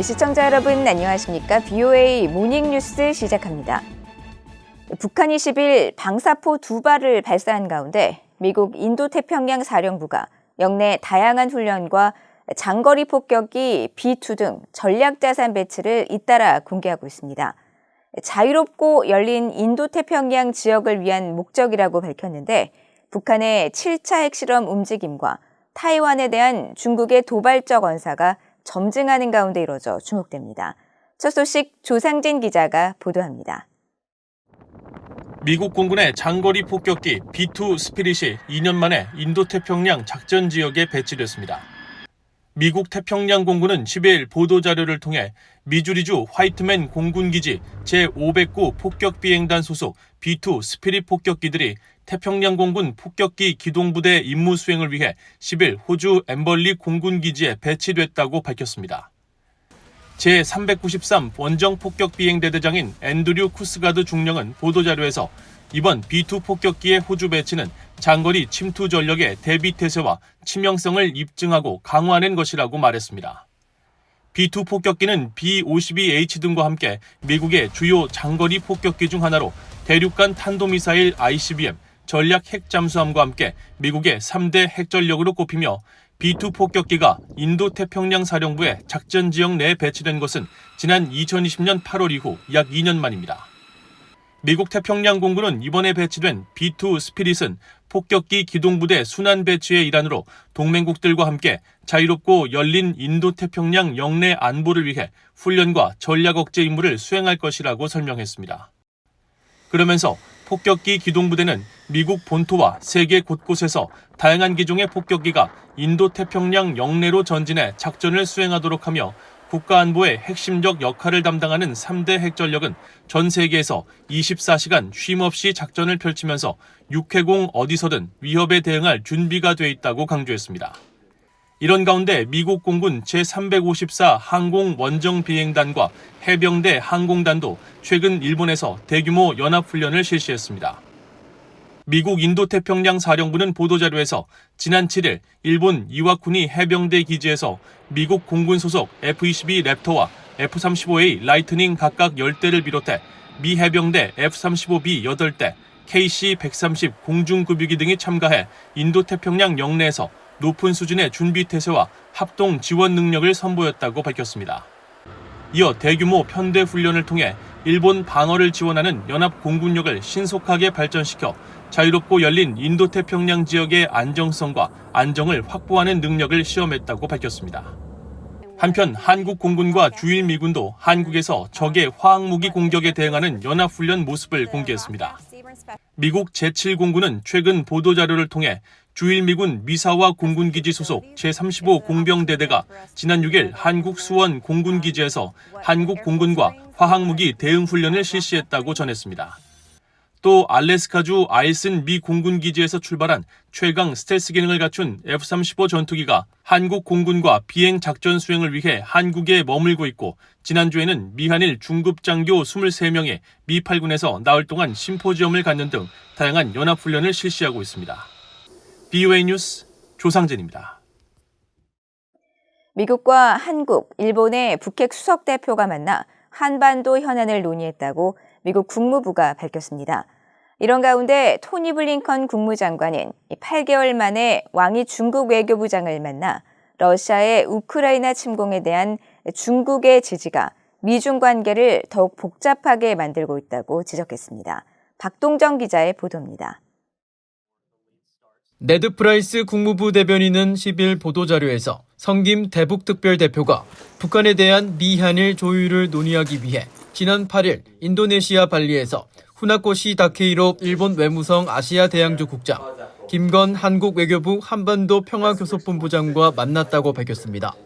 시청자 여러분 안녕하십니까? BOA 모닝뉴스 시작합니다. 북한이 10일 방사포 2발을 발사한 가운데 미국 인도태평양 사령부가 역내 다양한 훈련과 장거리 폭격기 B2 등 전략자산 배치를 잇따라 공개하고 있습니다. 자유롭고 열린 인도태평양 지역을 위한 목적이라고 밝혔는데 북한의 7차 핵실험 움직임과 타이완에 대한 중국의 도발적 언사가 점증하는 가운데 이뤄져 주목됩니다. 첫 소식 조상진 기자가 보도합니다. 미국 공군의 장거리 폭격기 B2 스피릿이 2년 만에 인도태평양 작전 지역에 배치됐습니다. 미국 태평양 공군은 10일 보도자료를 통해 미주리주 화이트맨 공군기지 제509 폭격비행단 소속 B2 스피릿 폭격기들이 태평양 공군 폭격기 기동부대 임무 수행을 위해 10일 호주 엠벌리 공군기지에 배치됐다고 밝혔습니다. 제393 원정 폭격비행대대장인 앤드류 쿠스가드 중령은 보도자료에서 이번 B2 폭격기의 호주 배치는 장거리 침투 전력의 대비태세와 치명성을 입증하고 강화하는 것이라고 말했습니다. B2 폭격기는 B-52H 등과 함께 미국의 주요 장거리 폭격기 중 하나로 대륙간 탄도미사일 ICBM, 전략 핵잠수함과 함께 미국의 3대 핵전력으로 꼽히며 B2 폭격기가 인도태평양 사령부의 작전 지역 내에 배치된 것은 지난 2020년 8월 이후 약 2년 만입니다. 미국 태평양 공군은 이번에 배치된 B2 스피릿은 폭격기 기동부대 순환 배치의 일환으로 동맹국들과 함께 자유롭고 열린 인도태평양 영내 안보를 위해 훈련과 전략 억제 임무를 수행할 것이라고 설명했습니다. 그러면서 폭격기 기동부대는 미국 본토와 세계 곳곳에서 다양한 기종의 폭격기가 인도태평양 영내로 전진해 작전을 수행하도록 하며 국가안보의 핵심적 역할을 담당하는 3대 핵전력은 전 세계에서 24시간 쉼없이 작전을 펼치면서 육해공 어디서든 위협에 대응할 준비가 돼 있다고 강조했습니다. 이런 가운데 미국 공군 제354 항공 원정 비행단과 해병대 항공단도 최근 일본에서 대규모 연합훈련을 실시했습니다. 미국 인도태평양 사령부는 보도자료에서 지난 7일 일본 이와쿠니 해병대 기지에서 미국 공군 소속 F-22 랩터와 F-35A 라이트닝 각각 10대를 비롯해 미 해병대 F-35B 8대, KC-130 공중급유기 등이 참가해 인도태평양 영내에서 높은 수준의 준비태세와 합동 지원 능력을 선보였다고 밝혔습니다. 이어 대규모 편대 훈련을 통해 일본 방어를 지원하는 연합 공군력을 신속하게 발전시켜 자유롭고 열린 인도태평양 지역의 안정성과 안정을 확보하는 능력을 시험했다고 밝혔습니다. 한편 한국 공군과 주일 미군도 한국에서 적의 화학무기 공격에 대응하는 연합훈련 모습을 공개했습니다. 미국 제7공군은 최근 보도자료를 통해 주일 미군 미사와 공군기지 소속 제35 공병대대가 지난 6일 한국 수원 공군기지에서 한국 공군과 화학무기 대응 훈련을 실시했다고 전했습니다. 또 알래스카주 아이슨 미 공군기지에서 출발한 최강 스텔스 기능을 갖춘 F-35 전투기가 한국 공군과 비행 작전 수행을 위해 한국에 머물고 있고 지난주에는 미한일 중급장교 23명이 미 8군에서 나흘 동안 심포지엄을 갖는 등 다양한 연합훈련을 실시하고 있습니다. BOA 뉴스 조상진입니다. 미국과 한국, 일본의 북핵 수석 대표가 만나 한반도 현안을 논의했다고 미국 국무부가 밝혔습니다. 이런 가운데 토니 블링컨 국무장관은 8개월 만에 왕이 중국 외교부장을 만나 러시아의 우크라이나 침공에 대한 중국의 지지가 미중 관계를 더욱 복잡하게 만들고 있다고 지적했습니다. 박동정 기자의 보도입니다. 네드 프라이스 국무부 대변인은 10일 보도자료에서 성김 대북특별대표가 북한에 대한 미한일 조율을 논의하기 위해 지난 8일 인도네시아 발리에서 후나코시 다케이로 일본 외무성 아시아 대양조 국장, 김건 한국 외교부 한반도 평화교섭본부장과 만났다고 밝혔습니다.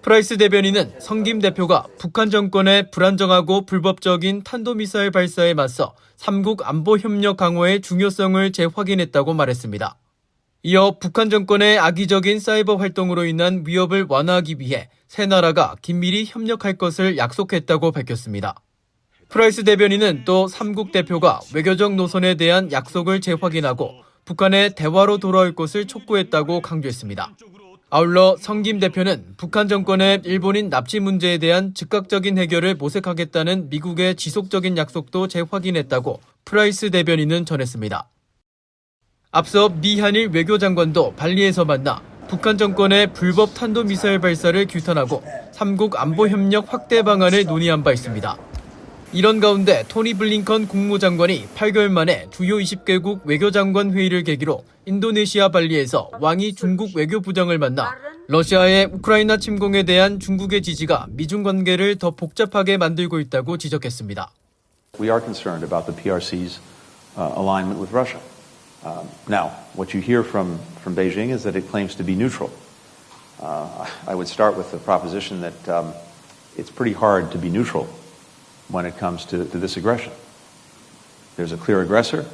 프라이스 대변인은 성김 대표가 북한 정권의 불안정하고 불법적인 탄도미사일 발사에 맞서 3국 안보협력 강화의 중요성을 재확인했다고 말했습니다. 이어 북한 정권의 악의적인 사이버 활동으로 인한 위협을 완화하기 위해 세 나라가 긴밀히 협력할 것을 약속했다고 밝혔습니다. 프라이스 대변인은 또 3국 대표가 외교적 노선에 대한 약속을 재확인하고 북한의 대화로 돌아올 것을 촉구했다고 강조했습니다. 아울러 성김 대표는 북한 정권의 일본인 납치 문제에 대한 즉각적인 해결을 모색하겠다는 미국의 지속적인 약속도 재확인했다고 프라이스 대변인은 전했습니다. 앞서 미한일 외교장관도 발리에서 만나 북한 정권의 불법 탄도미사일 발사를 규탄하고 3국 안보협력 확대 방안을 논의한 바 있습니다. 이런 가운데 토니 블링컨 국무장관이 8개월 만에 주요 20개국 외교장관 회의를 계기로 인도네시아 발리에서 왕이 중국 외교부장을 만나 러시아의 우크라이나 침공에 대한 중국의 지지가 미중 관계를 더 복잡하게 만들고 있다고 지적했습니다. We are concerned about the PRC's alignment with Russia. Now, what you hear from Beijing is that it claims to be neutral. I would start with the proposition that it's pretty hard to be neutral when it comes to this aggression. There's a clear aggressor,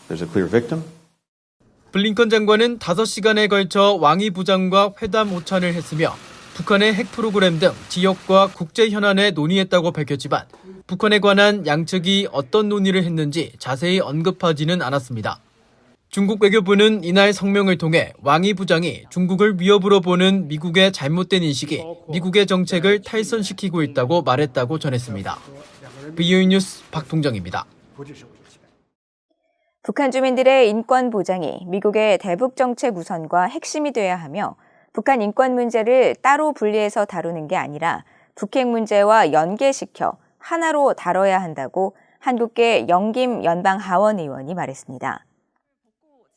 there's a clear victim. 블링컨 장관은 5시간에 걸쳐 왕이 부장과 회담 오찬을 했으며 북한의 핵 프로그램 등 지역과 국제 현안에 논의했다고 밝혔지만 북한에 관한 양측이 어떤 논의를 했는지 자세히 언급하지는 않았습니다. 중국 외교부는 이날 성명을 통해 왕이 부장이 중국을 위협으로 보는 미국의 잘못된 인식이 미국의 정책을 탈선시키고 있다고 말했다고 전했습니다. VOA 뉴스 박동정입니다. 북한 주민들의 인권 보장이 미국의 대북 정책 우선과 핵심이 돼야 하며 북한 인권 문제를 따로 분리해서 다루는 게 아니라 북핵 문제와 연계시켜 하나로 다뤄야 한다고 한국계 영김 연방하원 의원이 말했습니다.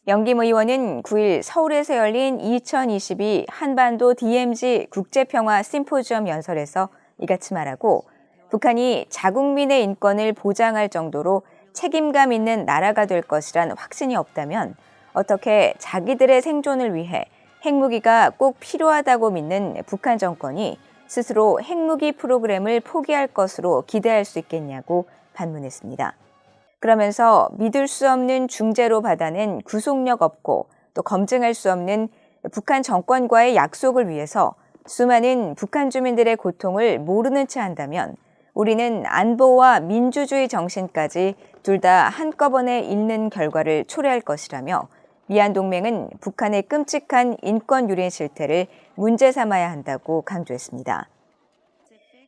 영김 의원은 9일 서울에서 열린 2022 한반도 DMZ 국제평화 심포지엄 연설에서 이같이 말하고 북한이 자국민의 인권을 보장할 정도로 책임감 있는 나라가 될 것이란 확신이 없다면 어떻게 자기들의 생존을 위해 핵무기가 꼭 필요하다고 믿는 북한 정권이 스스로 핵무기 프로그램을 포기할 것으로 기대할 수 있겠냐고 반문했습니다. 그러면서 믿을 수 없는 중재로 받아낸 구속력 없고 또 검증할 수 없는 북한 정권과의 약속을 위해서 수많은 북한 주민들의 고통을 모르는 채 한다면 우리는 안보와 민주주의 정신까지 둘 다 한꺼번에 잃는 결과를 초래할 것이라며 미한동맹은 북한의 끔찍한 인권 유린 실태를 문제 삼아야 한다고 강조했습니다.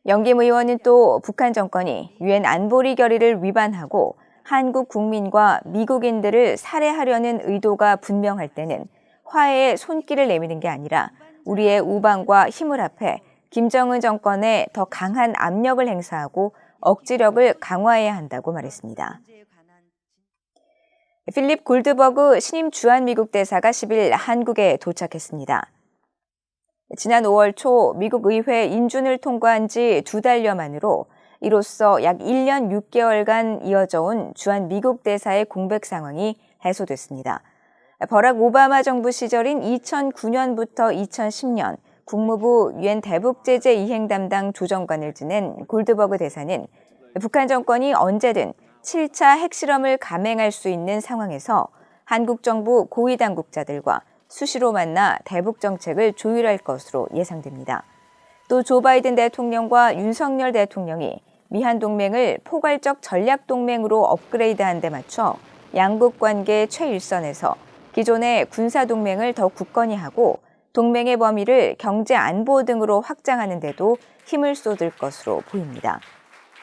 영김 의원은 또 북한 정권이 유엔 안보리 결의를 위반하고 한국 국민과 미국인들을 살해하려는 의도가 분명할 때는 화해의 손길을 내미는 게 아니라 우리의 우방과 힘을 합해 김정은 정권에 더 강한 압력을 행사하고 억지력을 강화해야 한다고 말했습니다. 필립 골드버그 신임 주한미국 대사가 10일 한국에 도착했습니다. 지난 5월 초 미국 의회 인준을 통과한 지 2달여 만으로 이로써 약 1년 6개월간 이어져 온 주한미국 대사의 공백 상황이 해소됐습니다. 버락 오바마 정부 시절인 2009년부터 2010년 국무부 유엔 대북제재 이행 담당 조정관을 지낸 골드버그 대사는 북한 정권이 언제든 7차 핵실험을 감행할 수 있는 상황에서 한국 정부 고위 당국자들과 수시로 만나 대북 정책을 조율할 것으로 예상됩니다. 또 조 바이든 대통령과 윤석열 대통령이 미한 동맹을 포괄적 전략 동맹으로 업그레이드한 데 맞춰 양국 관계 최일선에서 기존의 군사 동맹을 더 굳건히 하고 동맹의 범위를 경제 안보 등으로 확장하는 데도 힘을 쏟을 것으로 보입니다.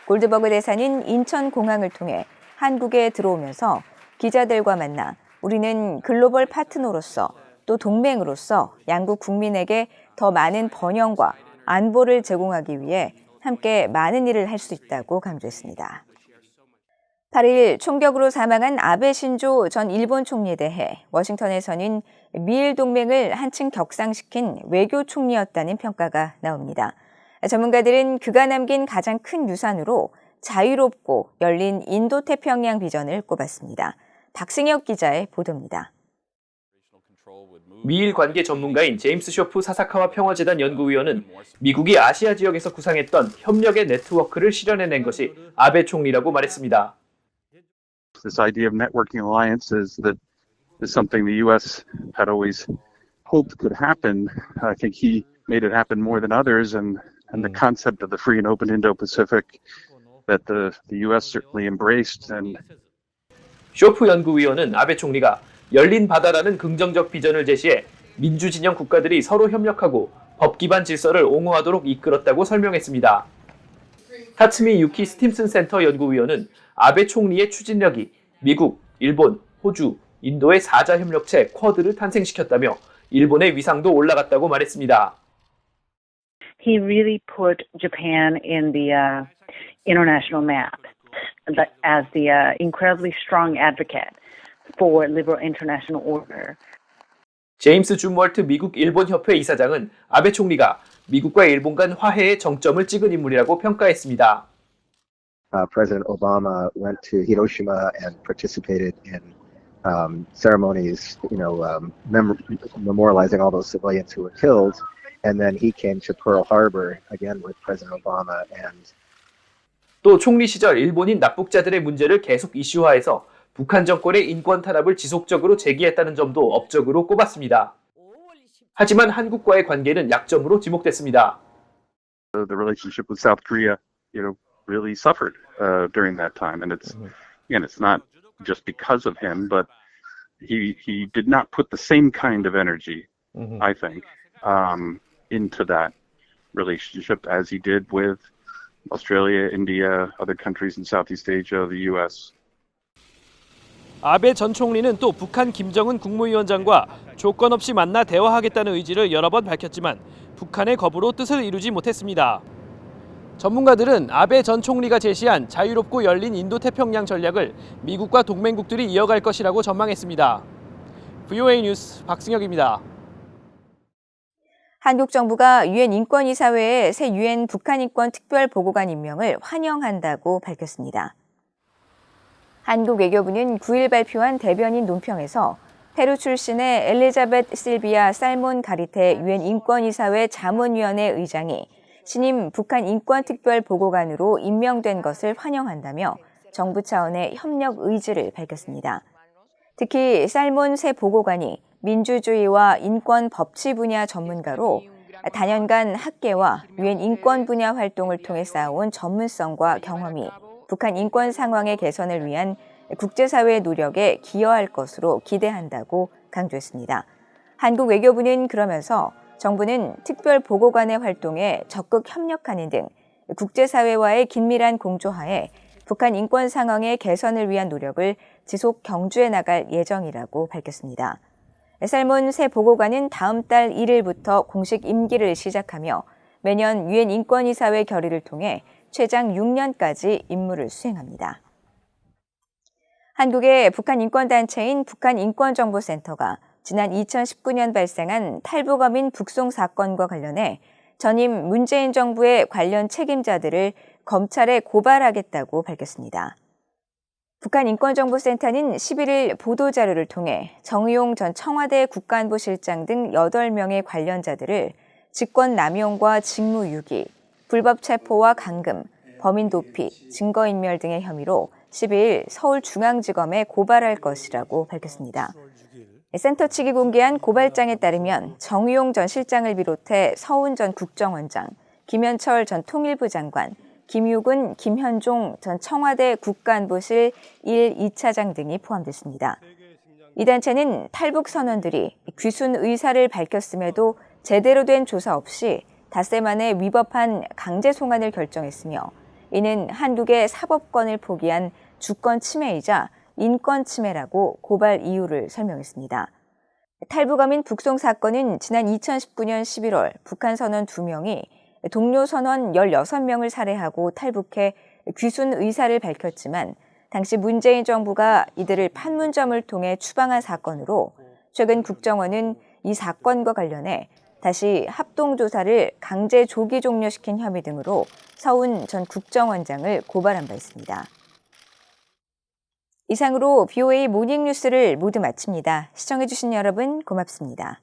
골드버그 대사는 인천공항을 통해 한국에 들어오면서 기자들과 만나 우리는 글로벌 파트너로서 또 동맹으로서 양국 국민에게 더 많은 번영과 안보를 제공하기 위해 함께 많은 일을 할 수 있다고 강조했습니다. 8일 총격으로 사망한 아베 신조 전 일본 총리에 대해 워싱턴에서는 미일 동맹을 한층 격상시킨 외교 총리였다는 평가가 나옵니다. 전문가들은 그가 남긴 가장 큰 유산으로 자유롭고 열린 인도태평양 비전을 꼽았습니다. 박승혁 기자의 보도입니다. 미일 관계 전문가인 제임스 쇼프 사사카와 평화재단 연구위원은 미국이 아시아 지역에서 구상했던 협력의 네트워크를 실현해낸 것이 아베 총리라고 말했습니다. This idea of networking alliances that is something the U.S. had always hoped could happen. I think he made it happen more than others, and the concept of the free and open Indo-Pacific that the U.S. certainly embraced. And 쇼프 연구위원은 아베 총리가 열린 바다라는 긍정적 비전을 제시해 민주진영 국가들이 서로 협력하고 법 기반 질서를 옹호하도록 이끌었다고 설명했습니다. 타츠미 유키 스팀슨 센터 연구위원은 아베 총리의 추진력이 미국, 일본, 호주, 인도의 4자 협력체 쿼드를 탄생시켰다며 일본의 위상도 올라갔다고 말했습니다. He really put Japan in the international map as the incredibly strong advocate for liberal international order. 제임스 줌월트 미국 일본 협회 이사장은 아베 총리가 미국과 일본 간 화해의 정점을 찍은 인물이라고 평가했습니다. President Obama went to Hiroshima and participated in ceremonies, memorializing all those civilians who were killed. And then he came to Pearl Harbor again with President Obama and 또 총리 시절 일본인 납북자들의 문제를 계속 이슈화해서 북한 정권의 인권 탄압을 지속적으로 제기했다는 점도 업적으로 꼽았습니다. 하지만 한국과의 관계는 약점으로 지목됐습니다. The relationship with South Korea, really suffered during that time, and it's not just because of him, but he did not put the same kind of energy, I think, into that relationship as he did with Australia, India, other countries in Southeast Asia, the U.S. 아베 전 총리는 또 북한 김정은 국무위원장과 조건 없이 만나 대화하겠다는 의지를 여러 번 밝혔지만 북한의 거부로 뜻을 이루지 못했습니다. 전문가들은 아베 전 총리가 제시한 자유롭고 열린 인도태평양 전략을 미국과 동맹국들이 이어갈 것이라고 전망했습니다. VOA 뉴스 박승혁입니다. 한국 정부가 유엔 인권이사회에 새 유엔 북한 인권 특별 보고관 임명을 환영한다고 밝혔습니다. 한국 외교부는 9일 발표한 대변인 논평에서 페루 출신의 엘리자베트 실비아 살몬 가리테 유엔 인권이사회 자문위원회 의장이 신임 북한 인권 특별 보고관으로 임명된 것을 환영한다며 정부 차원의 협력 의지를 밝혔습니다. 특히 살몬 새 보고관이 민주주의와 인권 법치 분야 전문가로 다년간 학계와 유엔 인권 분야 활동을 통해 쌓아온 전문성과 경험이 북한 인권 상황의 개선을 위한 국제사회의 노력에 기여할 것으로 기대한다고 강조했습니다. 한국 외교부는 그러면서 정부는 특별 보고관의 활동에 적극 협력하는 등 국제사회와의 긴밀한 공조하에 북한 인권 상황의 개선을 위한 노력을 지속 경주해 나갈 예정이라고 밝혔습니다. 살몬 새 보고관은 다음 달 1일부터 공식 임기를 시작하며 매년 유엔 인권이사회 결의를 통해 최장 6년까지 임무를 수행합니다. 한국의 북한 인권단체인 북한인권정보센터가 지난 2019년 발생한 탈북어민 북송 사건과 관련해 전임 문재인 정부의 관련 책임자들을 검찰에 고발하겠다고 밝혔습니다. 북한인권정보센터는 11일 보도자료를 통해 정의용 전 청와대 국가안보실장 등 8명의 관련자들을 직권남용과 직무유기, 불법 체포와 감금, 범인 도피, 증거인멸 등의 혐의로 12일 서울중앙지검에 고발할 것이라고 밝혔습니다. 센터 측이 공개한 고발장에 따르면 정의용 전 실장을 비롯해 서훈 전 국정원장, 김현철 전 통일부 장관, 김유근, 김현종 전 청와대 국가안보실 1, 2차장 등이 포함됐습니다. 이 단체는 탈북 선원들이 귀순 의사를 밝혔음에도 제대로 된 조사 없이 닷새 만에 위법한 강제 송환을 결정했으며 이는 한국의 사법권을 포기한 주권 침해이자 인권 침해라고 고발 이유를 설명했습니다. 탈북어민 북송 사건은 지난 2019년 11월 북한 선원 2명이 동료 선원 16명을 살해하고 탈북해 귀순 의사를 밝혔지만 당시 문재인 정부가 이들을 판문점을 통해 추방한 사건으로 최근 국정원은 이 사건과 관련해 다시 합동조사를 강제 조기 종료시킨 혐의 등으로 서훈 전 국정원장을 고발한 바 있습니다. 이상으로 BOA 모닝뉴스를 모두 마칩니다. 시청해주신 여러분 고맙습니다.